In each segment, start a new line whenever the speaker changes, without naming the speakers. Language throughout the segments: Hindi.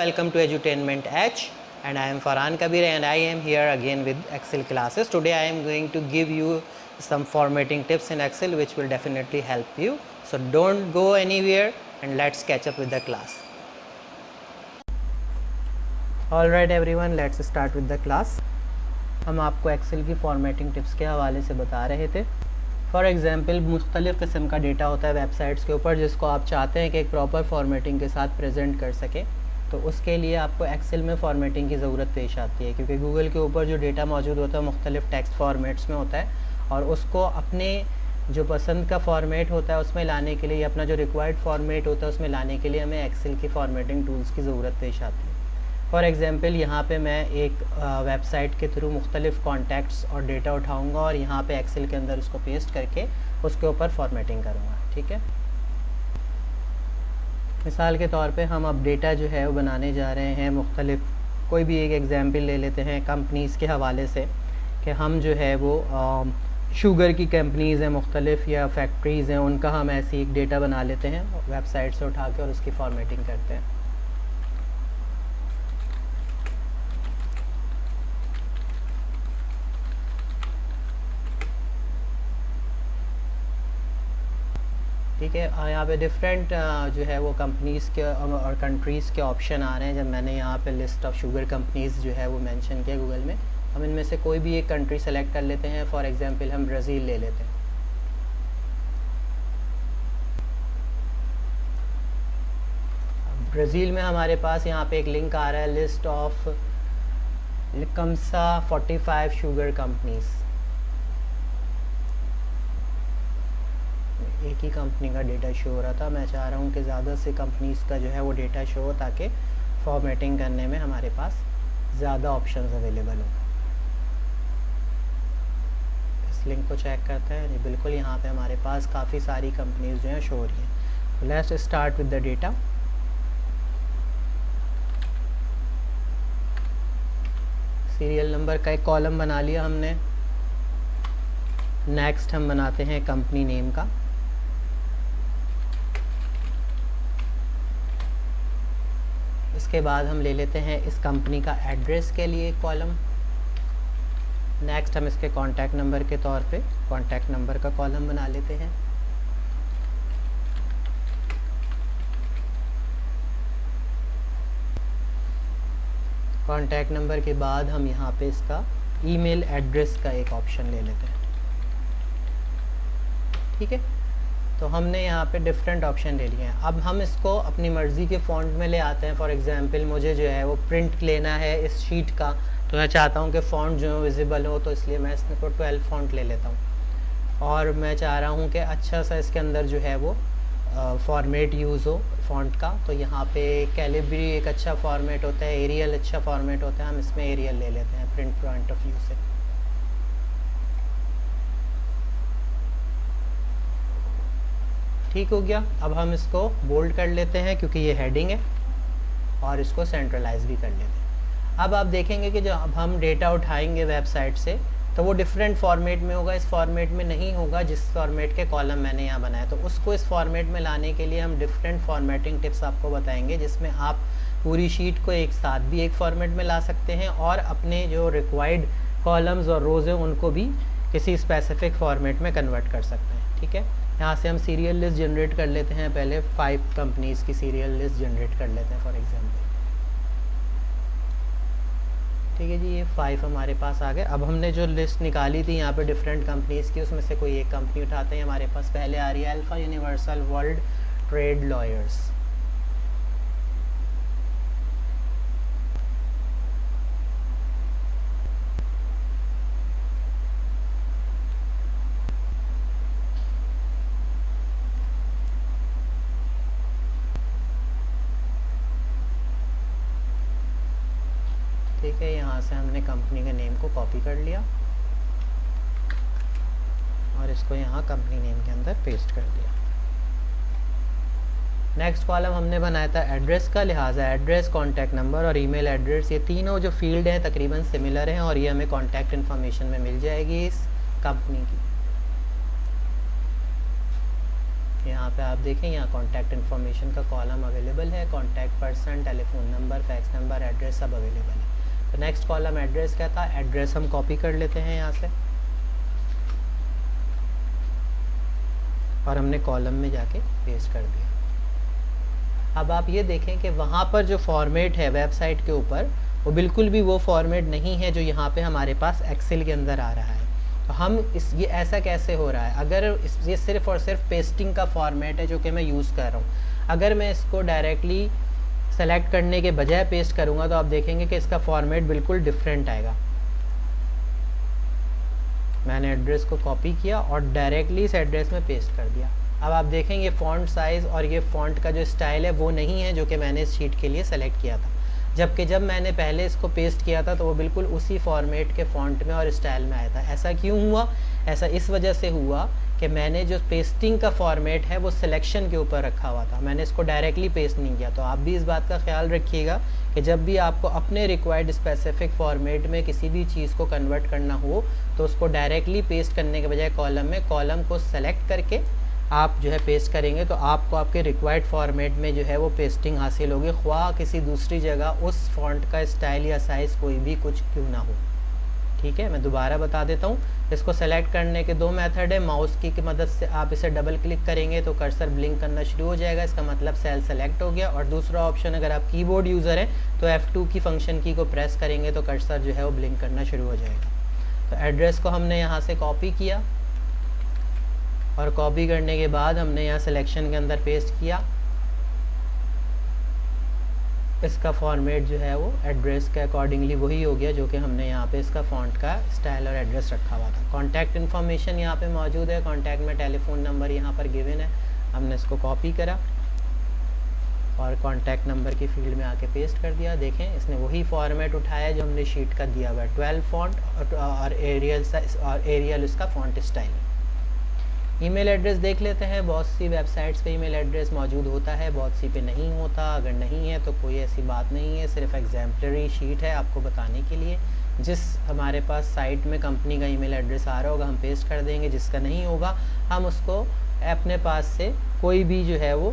welcome to Edutainment H, and I am Farhan Kabir and I am here again with Excel classes. Today I am going to give you some formatting tips in Excel which will definitely help you. So don't go anywhere and let's catch up with the class. Alright everyone, let's start with the class. हम आपको एक्सेल की फॉर्मेटिंग टिप्स के हवाले से बता रहे थे. फॉर एग्ज़ाम्पल मुख्तलिफ़ किस्म का डेटा होता है वेबसाइट्स के ऊपर जिसको आप चाहते हैं कि एक प्रॉपर फॉर्मेटिंग के साथ प्रेजेंट कर सकें. तो उसके लिए आपको एक्सेल में फॉर्मेटिंग की ज़रूरत पेश आती है, क्योंकि गूगल के ऊपर जो डेटा मौजूद होता है मुख्तलिफ़ टेक्स्ट फॉर्मेट्स में होता है और उसको अपने जो पसंद का फॉर्मेट होता है उसमें लाने के लिए, अपना जो रिक्वायर्ड फॉर्मेट होता है उसमें लाने के लिए हमें एक्सेल की फॉर्मेटिंग टूल्स की ज़रूरत पेश आती है. फॉर एग्ज़ाम्पल यहाँ पे मैं एक वेबसाइट के थ्रू मुख्तलिफ़ कॉन्टैक्ट्स और डेटा उठाऊँगा और यहाँ पे एक्सेल के अंदर उसको पेस्ट करके उसके ऊपर फॉर्मेटिंग करूँगा. ठीक है, मिसाल के तौर पे हम अब डेटा जो है वो बनाने जा रहे हैं. मुख्तलिफ़ कोई भी एक एग्ज़ाम्पल ले लेते हैं कंपनीज़ के हवाले से कि हम जो है वो शुगर की कंपनीज़ हैं मुख्तलिफ़ या फैक्ट्रीज़ हैं, उनका हम ऐसी एक डेटा बना लेते हैं वेबसाइट से उठा के और उसकी फॉर्मेटिंग करते हैं. ठीक है, यहाँ पे डिफरेंट जो है वो कंपनीज़ के और कंट्रीज़ के ऑप्शन आ रहे हैं. जब मैंने यहाँ पे लिस्ट ऑफ शुगर कंपनीज़ जो है वो मेंशन किया गूगल में, हम इनमें से कोई भी एक कंट्री सेलेक्ट कर लेते हैं. फॉर एग्जांपल हम ब्राज़ील ले लेते हैं. ब्राज़ील में हमारे पास यहाँ पे एक लिंक आ रहा है, लिस्ट ऑफ लिकमसा 45 शुगर कंपनीज़. एक ही कंपनी का डेटा शो हो रहा था. मैं चाह रहा हूँ कि ज़्यादा से कंपनीज़ का जो है वो डेटा शो हो ताकि फॉर्मेटिंग करने में हमारे पास ज़्यादा ऑप्शंस अवेलेबल हो. इस लिंक को चेक करते हैं. नहीं, बिल्कुल यहाँ पे हमारे पास काफ़ी सारी कंपनीज़ जो हैं शो हो रही हैं. Let's start with the data. Serial number का एक कॉलम बना लिया हमने. नेक्स्ट हम बनाते हैं कंपनी नेम का. इसके बाद हम ले लेते हैं इस कंपनी का एड्रेस के लिए कॉलम. नेक्स्ट हम इसके कॉन्टैक्ट नंबर के तौर पे कॉन्टैक्ट नंबर का कॉलम बना लेते हैं. कॉन्टैक्ट नंबर के बाद हम यहाँ पे इसका ईमेल एड्रेस का एक ऑप्शन ले लेते हैं. ठीक है, तो हमने यहाँ पे डिफरेंट ऑप्शन ले लिए हैं. अब हम इसको अपनी मर्ज़ी के फ़ॉन्ट में ले आते हैं. फॉर एग्जांपल मुझे जो है वो प्रिंट लेना है इस शीट का, तो मैं चाहता हूँ कि फ़ॉन्ट जो है विजिबल हो, तो इसलिए मैं इसको 12 फ़ॉन्ट ले लेता हूँ. और मैं चाह रहा हूँ कि अच्छा सा इसके अंदर जो है वो फॉर्मेट यूज़ हो फ़ॉन्ट का. तो यहाँ पे कैलिब्री एक अच्छा फॉर्मेट होता है, एरियल अच्छा फॉर्मेट होता है. हम इसमें एरियल ले लेते हैं प्रिंट पॉइंट ऑफ व्यू से. ठीक हो गया. अब हम इसको बोल्ड कर लेते हैं क्योंकि ये हेडिंग है, और इसको सेंट्रलाइज भी कर लेते हैं. अब आप देखेंगे कि जब हम डेटा उठाएंगे वेबसाइट से तो वो डिफरेंट फॉर्मेट में होगा. इस फॉर्मेट में नहीं होगा जिस फॉर्मेट के कॉलम मैंने यहाँ बनाया. तो उसको इस फॉर्मेट में लाने के लिए हम डिफरेंट फॉर्मेटिंग टिप्स आपको बताएंगे, जिसमें आप पूरी शीट को एक साथ भी एक फॉर्मेट में ला सकते हैं और अपने जो रिक्वायर्ड कॉलम्स और रोज़ हैं उनको भी किसी स्पेसिफिक फॉर्मेट में कन्वर्ट कर सकते हैं. ठीक है, यहाँ से हम सीरियल लिस्ट जनरेट कर लेते हैं. पहले 5 कंपनीज़ की सीरियल लिस्ट जनरेट कर लेते हैं फॉर एग्जांपल. ठीक है जी, ये 5 हमारे पास आ गए. अब हमने जो लिस्ट निकाली थी यहाँ पे डिफरेंट कंपनीज़ की, उसमें से कोई एक कंपनी उठाते हैं. हमारे पास पहले आ रही है alpha universal world trade lawyers. ठीक है, यहाँ से हमने कंपनी के नेम को कॉपी कर लिया और इसको यहाँ कंपनी नेम के अंदर पेस्ट कर दिया. नेक्स्ट कॉलम हमने बनाया था एड्रेस का, लिहाजा एड्रेस, कॉन्टैक्ट नंबर और ईमेल एड्रेस, ये तीनों जो फील्ड हैं तकरीबन सिमिलर हैं और ये हमें कॉन्टैक्ट इन्फॉर्मेशन में मिल जाएगी इस कंपनी की. यहाँ पे आप देखें, यहाँ कॉन्टैक्ट इन्फॉर्मेशन का कॉलम अवेलेबल है, contact person, telephone number, fax number, address सब अवेलेबल है। तो नेक्स्ट कॉलम एड्रेस क्या था, एड्रेस हम कॉपी कर लेते हैं यहाँ से और हमने कॉलम में जाके पेस्ट कर दिया। अब आप ये देखें कि वहाँ पर जो फॉर्मेट है वेबसाइट के ऊपर वो बिल्कुल भी वो फॉर्मेट नहीं है जो यहाँ पे हमारे पास एक्सेल के अंदर आ रहा है। तो हम ये ऐसा कैसे हो रहा है, अगर ये सिर्फ़ और सिर्फ पेस्टिंग का फॉर्मेट है जो कि मैं यूज़ कर रहा हूँ, अगर मैं इसको डायरेक्टली सेलेक्ट करने के बजाय पेस्ट करूँगा तो आप देखेंगे कि इसका फॉर्मेट बिल्कुल डिफरेंट आएगा। मैंने एड्रेस को कॉपी किया और डायरेक्टली इस एड्रेस में पेस्ट कर दिया। अब आप देखेंगे फ़ॉन्ट साइज़ और ये फ़ॉन्ट का जो स्टाइल है वो नहीं है जो कि मैंने इस शीट के लिए सेलेक्ट किया था, जबकि जब मैंने पहले इसको पेस्ट किया था तो वो बिल्कुल उसी फॉर्मेट के फ़ॉन्ट में और स्टाइल में आया था। ऐसा क्यों हुआ? ऐसा इस वजह से हुआ कि मैंने जो पेस्टिंग का फॉर्मेट है वो सिलेक्शन के ऊपर रखा हुआ था, मैंने इसको डायरेक्टली पेस्ट नहीं किया। तो आप भी इस बात का ख्याल रखिएगा कि जब भी आपको अपने रिक्वायर्ड स्पेसिफिक फॉर्मेट में किसी भी चीज़ को कन्वर्ट करना हो तो उसको डायरेक्टली पेस्ट करने के बजाय कॉलम को सेलेक्ट करके आप जो है पेस्ट करेंगे तो आपको आपके रिक्वायर्ड फॉर्मेट में जो है वो पेस्टिंग हासिल होगी, ख्वाह किसी दूसरी जगह उस फॉन्ट का स्टाइल या साइज़ कोई भी कुछ क्यों ना हो। ठीक है, मैं दोबारा बता देता हूँ। इसको सेलेक्ट करने के दो मेथड है। माउस की मदद से आप इसे डबल क्लिक करेंगे तो कर्सर ब्लिंक करना शुरू हो जाएगा, इसका मतलब सेल सेलेक्ट हो गया। और दूसरा ऑप्शन, अगर आप कीबोर्ड यूज़र हैं तो F2 की फंक्शन की को प्रेस करेंगे तो कर्सर जो है वो ब्लिंक करना शुरू हो जाएगा। तो एड्रेस को हमने यहाँ से कॉपी किया और कॉपी करने के बाद हमने यहाँ सिलेक्शन के अंदर पेस्ट किया। इसका फॉर्मेट जो है वो एड्रेस के अकॉर्डिंगली वही हो गया जो कि हमने यहाँ पे इसका फ़ॉन्ट का स्टाइल और एड्रेस रखा हुआ था। कॉन्टैक्ट इन्फॉर्मेशन यहाँ पे मौजूद है, कॉन्टैक्ट में टेलीफोन नंबर यहाँ पर गिवन है, हमने इसको कॉपी करा और कॉन्टैक्ट नंबर की फील्ड में आके पेस्ट कर दिया। देखें इसने वही फॉर्मेट उठाया जो हमने शीट का दिया हुआ है, 12 फॉन्ट और एरियल इसका फॉन्ट स्टाइल। ईमेल एड्रेस देख लेते हैं। बहुत सी वेबसाइट्स पे ईमेल एड्रेस मौजूद होता है, बहुत सी पे नहीं होता। अगर नहीं है तो कोई ऐसी बात नहीं है, सिर्फ एग्जाम्पलरी शीट है आपको बताने के लिए। जिस हमारे पास साइट में कंपनी का ईमेल एड्रेस आ रहा होगा हम पेस्ट कर देंगे, जिसका नहीं होगा हम उसको अपने पास से कोई भी जो है वो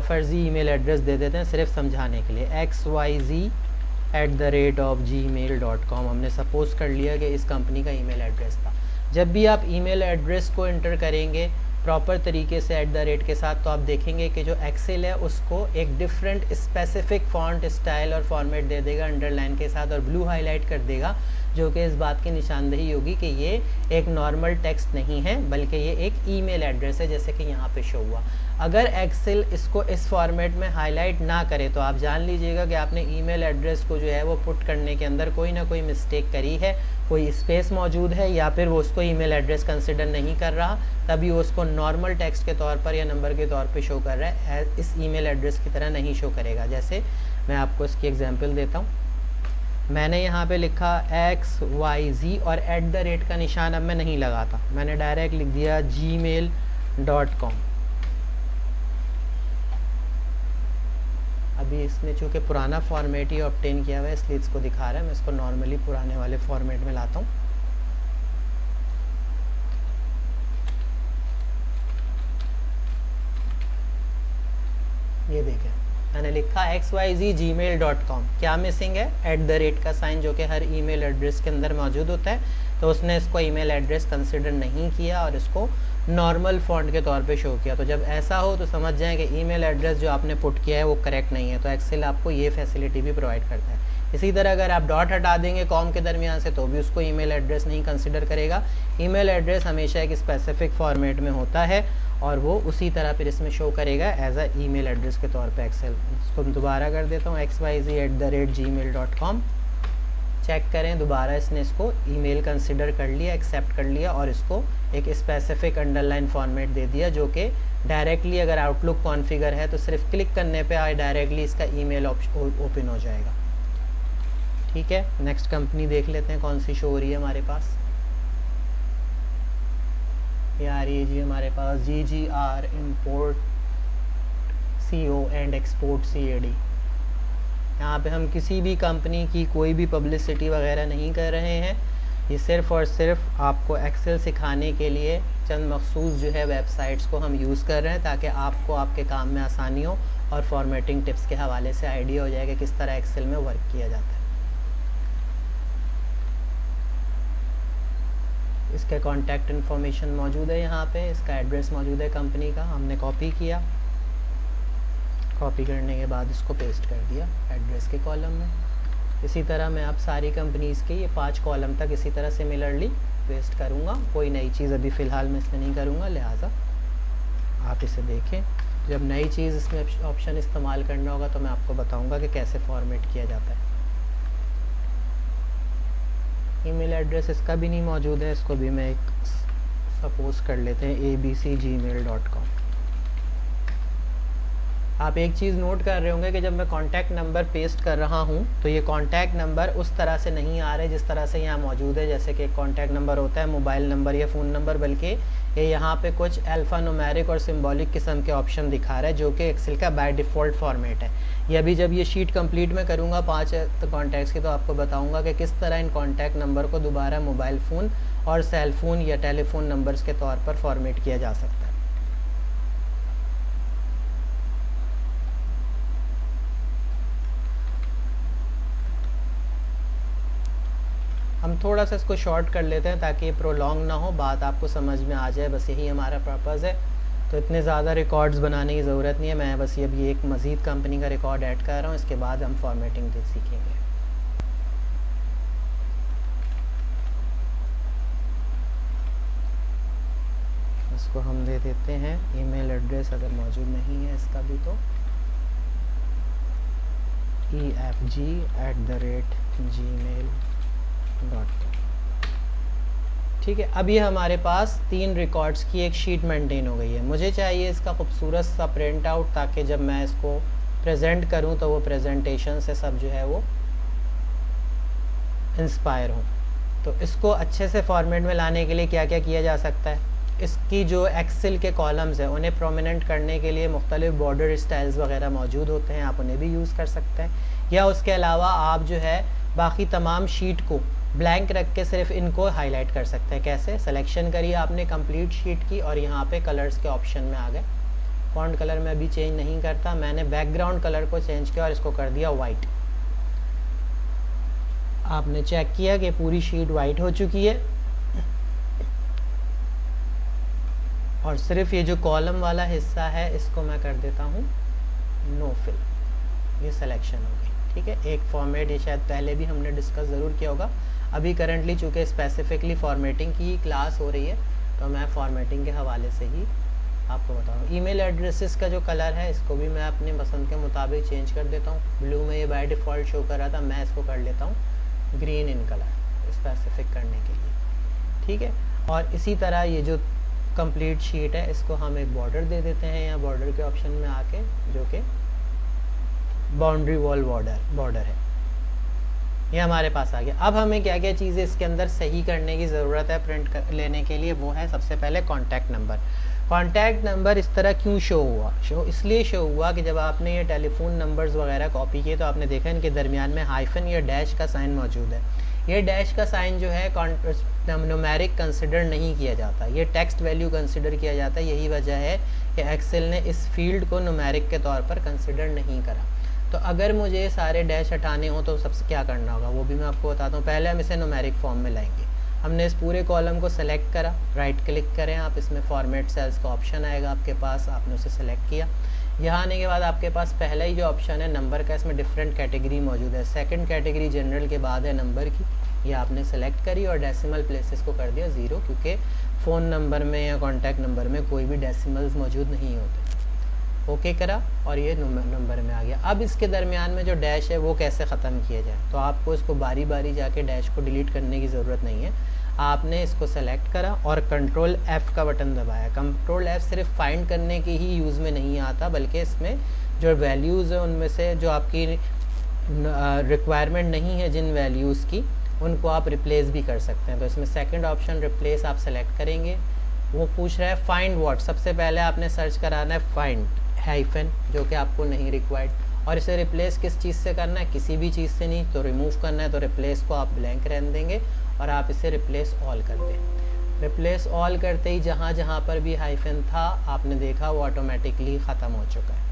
फ़र्ज़ी ईमेल एड्रेस दे देते हैं सिर्फ समझाने के लिए। xyz@gmail.com हमने सपोज़ कर लिया कि इस कंपनी का ईमेल एड्रेस था। जब भी आप ईमेल एड्रेस को एंटर करेंगे प्रॉपर तरीके से @ के साथ तो आप देखेंगे कि जो एक्सेल है उसको एक डिफरेंट स्पेसिफिक फॉन्ट स्टाइल और फॉर्मेट दे देगा अंडरलाइन के साथ और ब्लू हाईलाइट कर देगा, जो कि इस बात की निशानदेही होगी कि ये एक नॉर्मल टेक्स्ट नहीं है बल्कि ये एक ईमेल एड्रेस है, जैसे कि यहाँ पे शो हुआ। अगर एक्सेल इसको इस फॉर्मेट में हाईलाइट ना करे तो आप जान लीजिएगा कि आपने ईमेल एड्रेस को जो है वो पुट करने के अंदर कोई ना कोई मिस्टेक करी है, कोई स्पेस मौजूद है या फिर वो उसको ईमेल एड्रेस कंसिडर नहीं कर रहा, तभी वो उसको नॉर्मल टेक्स्ट के तौर पर या नंबर के तौर पे शो कर रहा है, इस ईमेल एड्रेस की तरह नहीं शो करेगा। जैसे मैं आपको इसकी एग्जांपल देता हूँ। मैंने यहाँ पे लिखा XYZ और @ का निशान अब मैं नहीं लगाता, मैंने डायरेक्ट लिख दिया gmail.com। अभी इसने चूँकि पुराना फॉर्मेट ही ऑब्टेन किया हुआ है इसलिए इसको दिखा रहा है, मैं इसको नॉर्मली पुराने वाले फॉर्मेट में लाता हूँ। ये देखें मैंने लिखा xyz@gmail.com। क्या मिसिंग है? @ का साइन जो कि हर ईमेल एड्रेस के अंदर मौजूद होता है, तो उसने इसको ईमेल एड्रेस कंसिडर नहीं किया और इसको नॉर्मल फॉन्ट के तौर पे शो किया। तो जब ऐसा हो तो समझ जाएं कि ईमेल एड्रेस जो आपने पुट किया है वो करेक्ट नहीं है। तो एक्सेल आपको ये फैसिलिटी भी प्रोवाइड करता है। इसी तरह अगर आप डॉट हटा देंगे कॉम के दरमियान से तो भी उसको ईमेल एड्रेस नहीं कंसिडर करेगा। ईमेल एड्रेस हमेशा एक स्पेसिफिक फॉर्मेट में होता है और वो उसी तरह फिर इसमें शो करेगा एज अ ईमेल एड्रेस के तौर पे एक्सेल। इसको मैं दोबारा कर देता हूँ xyz@gmail.com। चेक करें दोबारा इसने इसको ईमेल कंसिडर कर लिया, एक्सेप्ट कर लिया और इसको एक स्पेसिफिक अंडरलाइन फॉर्मेट दे दिया, जो कि डायरेक्टली अगर आउटलुक कॉन्फ़िगर है तो सिर्फ क्लिक करने पे डायरेक्टली इसका ईमेल ओपन हो जाएगा। ठीक है, नेक्स्ट कंपनी देख लेते हैं कौन सी शो हो रही है हमारे पास। ये आ रही है जी हमारे पास GGR import CO and export CAD। यहाँ पे हम किसी भी कंपनी की कोई भी पब्लिसिटी वगैरह नहीं कर रहे हैं, ये सिर्फ़ और सिर्फ आपको एक्सेल सिखाने के लिए चंद मखसूस जो है वेबसाइट्स को हम यूज़ कर रहे हैं, ताकि आपको आपके काम में आसानी हो और फॉर्मेटिंग टिप्स के हवाले से आइडिया हो जाएगा किस तरह एक्सेल में वर्क किया जाता है। इसका कॉन्टैक्ट इन्फॉर्मेशन मौजूद है यहाँ पे, इसका एड्रेस मौजूद है कंपनी का, हमने कॉपी किया, कॉपी करने के बाद इसको पेस्ट कर दिया एड्रेस के कॉलम में। इसी तरह मैं अब सारी कंपनीज़ के ये 5 कॉलम तक इसी तरह सिमिलरली पेस्ट करूँगा। कोई नई चीज़ अभी फ़िलहाल मैं इसमें नहीं करूँगा, लिहाजा आप इसे देखें। जब नई चीज़ इसमें ऑप्शन इस्तेमाल करना होगा तो मैं आपको बताऊँगा कि कैसे फॉर्मेट किया जाता है। ईमेल एड्रेस इसका भी नहीं मौजूद है, इसको भी मैं एक सपोज कर लेते हैं abc@gmail.com। आप एक चीज़ नोट कर रहे होंगे कि जब मैं कॉन्टैक्ट नंबर पेस्ट कर रहा हूं तो ये कॉन्टैक्ट नंबर उस तरह से नहीं आ रहे जिस तरह से यहाँ मौजूद है, जैसे कि कॉन्टैक्ट नंबर होता है मोबाइल नंबर या फ़ोन नंबर, बल्कि ये यहाँ पे कुछ अल्फ़ा न्यूमेरिक और सिंबॉलिक किस्म के ऑप्शन दिखा रहा है, जो कि एक्सेल का बाय डिफ़ॉल्ट फॉर्मेट है। ये अभी जब ये शीट कंप्लीट में करूँगा 5 कॉन्टैक्ट्स की, तो आपको बताऊँगा कि किस तरह इन कॉन्टैक्ट नंबर को दोबारा मोबाइल फ़ोन और सेल फ़ोन या टेलीफोन नंबर्स के तौर पर फॉर्मेट किया जा सकता है। हम थोड़ा सा इसको शॉर्ट कर लेते हैं ताकि ये प्रोलॉन्ग ना हो, बात आपको समझ में आ जाए, बस यही हमारा पर्पज़ है। तो इतने ज़्यादा रिकॉर्ड्स बनाने की ज़रूरत नहीं है, मैं बस ये अभी एक मज़ीद कंपनी का रिकॉर्ड ऐड कर रहा हूँ, इसके बाद हम फॉर्मेटिंग सीखेंगे। इसको हम दे देते हैं ईमेल एड्रेस, अगर मौजूद नहीं है इसका भी तो efg@gmail.com। ठीक है, अभी हमारे पास 3 रिकॉर्ड्स की एक शीट मेंटेन हो गई है। मुझे चाहिए इसका खूबसूरत सा प्रिंट आउट, ताकि जब मैं इसको प्रेजेंट करूं तो वो प्रेजेंटेशन से सब जो है वो इंस्पायर हो। तो इसको अच्छे से फॉर्मेट में लाने के लिए क्या क्या किया जा सकता है, इसकी जो एक्सेल के कॉलम्स हैं उन्हें प्रोमिनेंट करने के लिए मुख्तलिफ बॉर्डर स्टाइल्स वगैरह मौजूद होते हैं, आप उन्हें भी यूज़ कर सकते हैं। या उसके अलावा आप जो है बाकी तमाम शीट को ब्लैंक रख के सिर्फ इनको हाईलाइट कर सकते हैं। कैसे? सिलेक्शन करिए आपने कंप्लीट शीट की और यहाँ पे कलर्स के ऑप्शन में आ गए। फॉन्ट कलर में अभी चेंज नहीं करता, मैंने बैकग्राउंड कलर को चेंज किया और इसको कर दिया वाइट। आपने चेक किया कि पूरी शीट वाइट हो चुकी है और सिर्फ ये जो कॉलम वाला हिस्सा है इसको मैं कर देता हूँ नो फिल। ये सिलेक्शन हो गई। ठीक है, एक फॉर्मेट ये शायद पहले भी हमने डिस्कस ज़रूर किया होगा। अभी करंटली चूँकि स्पेसिफिकली फॉर्मेटिंग की क्लास हो रही है तो मैं फॉर्मेटिंग के हवाले से ही आपको बताऊँ। ईमेल एड्रेसेस का जो कलर है इसको भी मैं अपने पसंद के मुताबिक चेंज कर देता हूँ। ब्लू में ये बाय डिफ़ॉल्ट शो कर रहा था, मैं इसको कर लेता हूँ ग्रीन इन कलर स्पेसिफिक करने के लिए। ठीक है, और इसी तरह ये जो कंप्लीट शीट है इसको हम एक बॉर्डर दे देते हैं, या बॉर्डर के ऑप्शन में आके, जो कि बाउंड्री वॉल बॉर्डर है, ये हमारे पास आ गया। अब हमें क्या क्या चीज़ें इसके अंदर सही करने की ज़रूरत है प्रिंट लेने के लिए, वो है सबसे पहले कॉन्टैक्ट नंबर। कॉन्टैक्ट नंबर इस तरह क्यों शो हुआ? इसलिए शो हुआ कि जब आपने ये टेलीफोन नंबर्स वगैरह कॉपी किए तो आपने देखा इनके दरमियान में हाइफन या डैश का साइन मौजूद है। ये डैश का साइन जो है न्यूमेरिक कंसिडर नहीं किया जाता, ये टेक्स्ट वैल्यू कंसिडर किया जाता है। यही वजह है कि एक्सेल ने इस फील्ड को न्यूमेरिक के तौर पर कंसिडर नहीं करा। तो अगर मुझे सारे डैश हटाने हो तो सबसे क्या करना होगा वो भी मैं आपको बताता हूँ। पहले हम इसे न्यूमेरिक फॉर्म में लाएंगे। हमने इस पूरे कॉलम को सेलेक्ट करा, राइट क्लिक करें आप, इसमें फॉर्मेट सेल्स का ऑप्शन आएगा आपके पास, आपने उसे सेलेक्ट किया। यहाँ आने के बाद आपके पास पहला ही जो ऑप्शन है नंबर का, इसमें डिफरेंट कैटेगरी मौजूद है। सेकंड कैटेगरी जनरल के बाद है नंबर की, ये आपने सेलेक्ट करी और डेसिमल प्लेसेस को कर दिया 0, क्योंकि फ़ोन नंबर में या कॉन्टैक्ट नंबर में कोई भी डेसिमल्स मौजूद नहीं होते। ओके करा और ये नंबर में आ गया। अब इसके दरमियान में जो डैश है वो कैसे ख़त्म किया जाए, तो आपको इसको बारी बारी जाके डैश को डिलीट करने की ज़रूरत नहीं है। आपने इसको सेलेक्ट करा और कंट्रोल F का बटन दबाया। कंट्रोल F सिर्फ फाइंड करने के ही यूज़ में नहीं आता, बल्कि इसमें जो वैल्यूज़ है उनमें से जो आपकी रिक्वायरमेंट नहीं है जिन वैल्यूज़ की, उनको आप रिप्लेस भी कर सकते हैं। तो इसमें सेकंड ऑप्शन रिप्लेस आप सेलेक्ट करेंगे। वो पूछ रहा है फाइंड व्हाट, सबसे पहले आपने सर्च कराना है फाइंड हाइफन, जो कि आपको नहीं रिक्वायर्ड, और इसे रिप्लेस किस चीज़ से करना है, किसी भी चीज़ से नहीं। तो रिमूव करना है तो रिप्लेस को आप ब्लैंक रहने देंगे और आप इसे रिप्लेस ऑल कर दें। रिप्लेस ऑल करते ही जहाँ जहाँ पर भी हाइफन था आपने देखा वो ऑटोमेटिकली ख़त्म हो चुका है।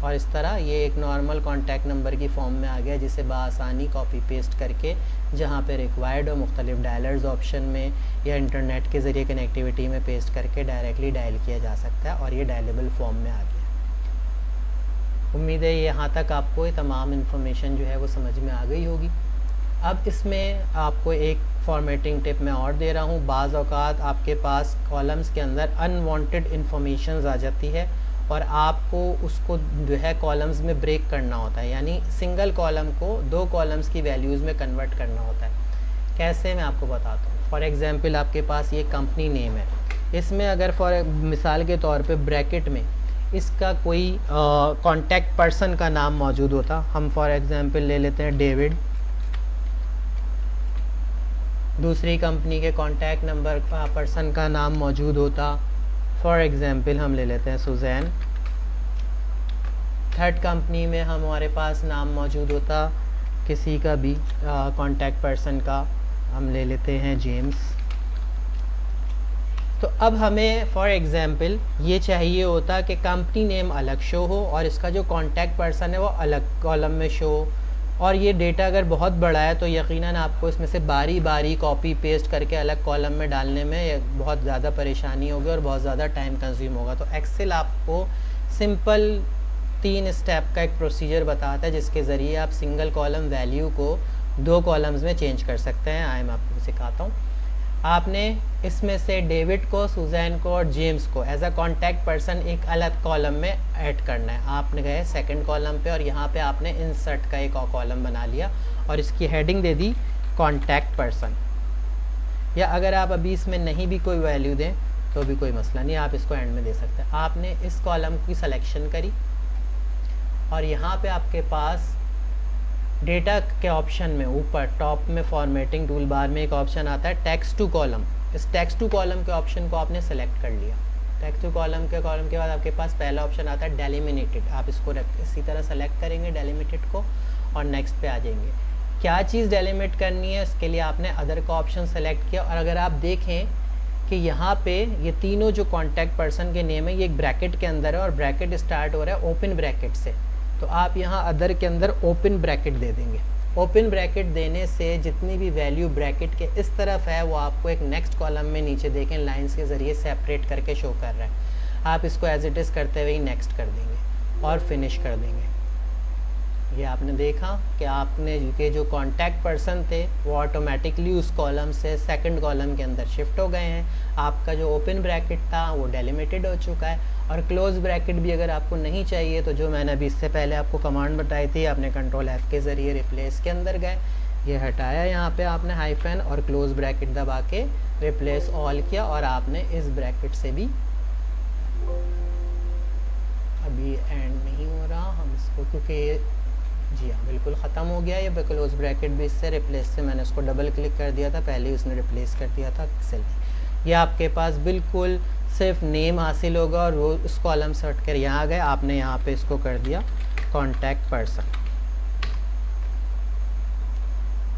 और इस तरह ये एक नॉर्मल कॉन्टैक्ट नंबर की फॉर्म में आ गया, जिसे बआसानी कॉपी पेस्ट करके जहाँ पे रिक्वायर्ड हो मुख्तलिफ डायलर्स ऑप्शन में या इंटरनेट के ज़रिए कनेक्टिविटी में पेस्ट करके डायरेक्टली डायल किया जा सकता है और ये डायलेबल फॉर्म में आ गया। उम्मीद है यहाँ तक आपको ये तमाम इन्फॉर्मेशन जो है वो समझ में आ गई होगी। अब इसमें आपको एक फॉर्मेटिंग टिप मैं और दे रहा हूँ। बाज़ औक़ात आपके पास कॉलम्स के अंदर अनवांटेड इन्फॉर्मेशन आ जाती है और आपको उसको जो है कॉलम्स में ब्रेक करना होता है, यानी सिंगल कॉलम को 2 कॉलम्स की वैल्यूज़ में कन्वर्ट करना होता है। कैसे, मैं आपको बताता हूँ। फॉर एग्ज़ाम्पल आपके पास ये कंपनी नेम है, इसमें अगर फॉर मिसाल के तौर पे ब्रैकेट में इसका कोई कॉन्टैक्ट पर्सन का नाम मौजूद होता, हम फॉर एग्ज़ाम्पल ले लेते हैं डेविड। दूसरी कंपनी के कॉन्टैक्ट नंबर पर्सन का नाम मौजूद होता, फॉर एग्ज़ाम्पल हम ले लेते हैं सुजैन। थर्ड कंपनी में हमारे पास नाम मौजूद होता किसी का भी कॉन्टैक्ट पर्सन का, हम ले लेते हैं जेम्स। तो अब हमें फॉर एग्ज़ाम्पल ये चाहिए होता कि कंपनी नेम अलग शो हो और इसका जो कॉन्टैक्ट पर्सन है वो अलग कॉलम में शो हो। और ये डेटा अगर बहुत बड़ा है तो यकीनन आपको इसमें से बारी बारी कॉपी पेस्ट करके अलग कॉलम में डालने में बहुत ज़्यादा परेशानी होगी और बहुत ज़्यादा टाइम कंज्यूम होगा। तो एक्सेल आपको सिंपल 3 स्टेप का एक प्रोसीजर बताता है जिसके ज़रिए आप सिंगल कॉलम वैल्यू को 2 कॉलम्स में चेंज कर सकते हैं। आए मैं आपको सिखाता हूँ। आपने इसमें से डेविड को, सुजैन को और जेम्स को एज अ कॉन्टैक्ट पर्सन एक अलग कॉलम में ऐड करना है। आपने गए सेकंड कॉलम पे और यहाँ पे आपने इंसर्ट का एक और कॉलम बना लिया और इसकी हेडिंग दे दी कॉन्टैक्ट पर्सन। या अगर आप अभी इसमें नहीं भी कोई वैल्यू दें तो भी कोई मसला नहीं, आप इसको एंड में दे सकते हैं। आपने इस कॉलम की सिलेक्शन करी और यहाँ पे आपके पास डेटा के ऑप्शन में ऊपर टॉप में फॉर्मेटिंग टूल बार में एक ऑप्शन आता है टेक्स्ट टू कॉलम। इस टेक्स्ट टू कॉलम के ऑप्शन को आपने सेलेक्ट कर लिया। टेक्स्ट टू कॉलम के बाद आपके पास पहला ऑप्शन आता है डेलिमिनेटेड। आप इसको इसी तरह सेलेक्ट करेंगे डेलिमिटेड को और नेक्स्ट पे आ जाएंगे। क्या चीज़ डेलिमिट करनी है इसके लिए आपने अदर का ऑप्शन सेलेक्ट किया और अगर आप देखें कि यहाँ पे ये तीनों जो कॉन्टैक्ट पर्सन के नेम है ये एक ब्रैकेट के अंदर है और ब्रैकेट स्टार्ट हो रहा है ओपन ब्रैकेट से, तो आप यहाँ अदर के अंदर ओपन ब्रैकेट दे देंगे। ओपन ब्रैकेट देने से जितनी भी वैल्यू ब्रैकेट के इस तरफ है वो आपको एक नेक्स्ट कॉलम में नीचे देखें लाइंस के ज़रिए सेपरेट करके शो कर रहा है। आप इसको एज इट इज़ करते हुए ही नेक्स्ट कर देंगे और फिनिश कर देंगे। ये आपने देखा कि आपने के जो कॉन्टैक्ट पर्सन थे वो ऑटोमेटिकली उस कॉलम से सेकंड कॉलम के अंदर शिफ्ट हो गए हैं। आपका जो ओपन ब्रैकेट था वो डेलिमिटेड हो चुका है और क्लोज ब्रैकेट भी अगर आपको नहीं चाहिए तो जो मैंने अभी इससे पहले आपको कमांड बताई थी, आपने कंट्रोल F के ज़रिए रिप्लेस के अंदर गए, ये हटाया यहाँ पे आपने हाइफन और क्लोज ब्रैकेट दबा के रिप्लेस ऑल किया और आपने इस ब्रैकेट से भी, अभी एंड नहीं हो रहा हम इसको क्योंकि जी हाँ बिल्कुल ख़त्म हो गया ये क्लोज ब्रैकेट भी इससे रिप्लेस से मैंने उसको डबल क्लिक कर दिया था, पहले ही उसने रिप्लेस कर दिया था एक्सेल ने। ये आपके पास बिल्कुल सिर्फ नेम हासिल होगा और वो उस कॉलम से हट कर यहाँ आ गए, आपने यहाँ पे इसको कर दिया कॉन्टैक्ट पर्सन।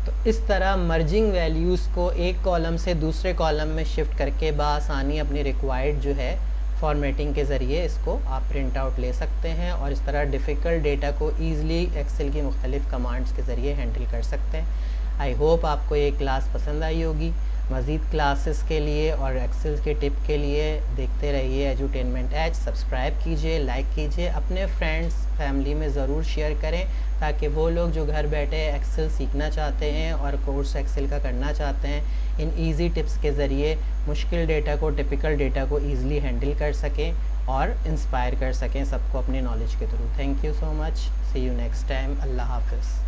तो इस तरह मर्जिंग वैल्यूज़ को एक कॉलम से दूसरे कॉलम में शिफ्ट करके बआसानी अपनी रिक्वायर्ड जो है फॉर्मेटिंग के ज़रिए इसको आप प्रिंट आउट ले सकते हैं और इस तरह डिफ़िकल्ट डेटा को ईज़िली एक्सेल की मुख्तलिफ़ कमांड्स के ज़रिए हैंडल कर सकते हैं। आई होप आपको ये क्लास पसंद आई होगी। मज़ीद क्लासेस के लिए और एक्सेल के टिप के लिए देखते रहिए एजुटेनमेंट एज। सब्सक्राइब कीजिए, लाइक कीजिए, अपने फ्रेंड्स फैमिली में ज़रूर शेयर करें ताकि वो लोग जो घर बैठे एक्सेल सीखना चाहते हैं और कोर्स एक्सेल का करना चाहते हैं इन इजी टिप्स के ज़रिए मुश्किल डेटा को, टिपिकल डेटा को ईज़िली हैंडल कर सकें और इंस्पायर कर सकें सबको अपने नॉलेज के through. Thank you so much, see you next time, अल्लाह हाफ़िज़।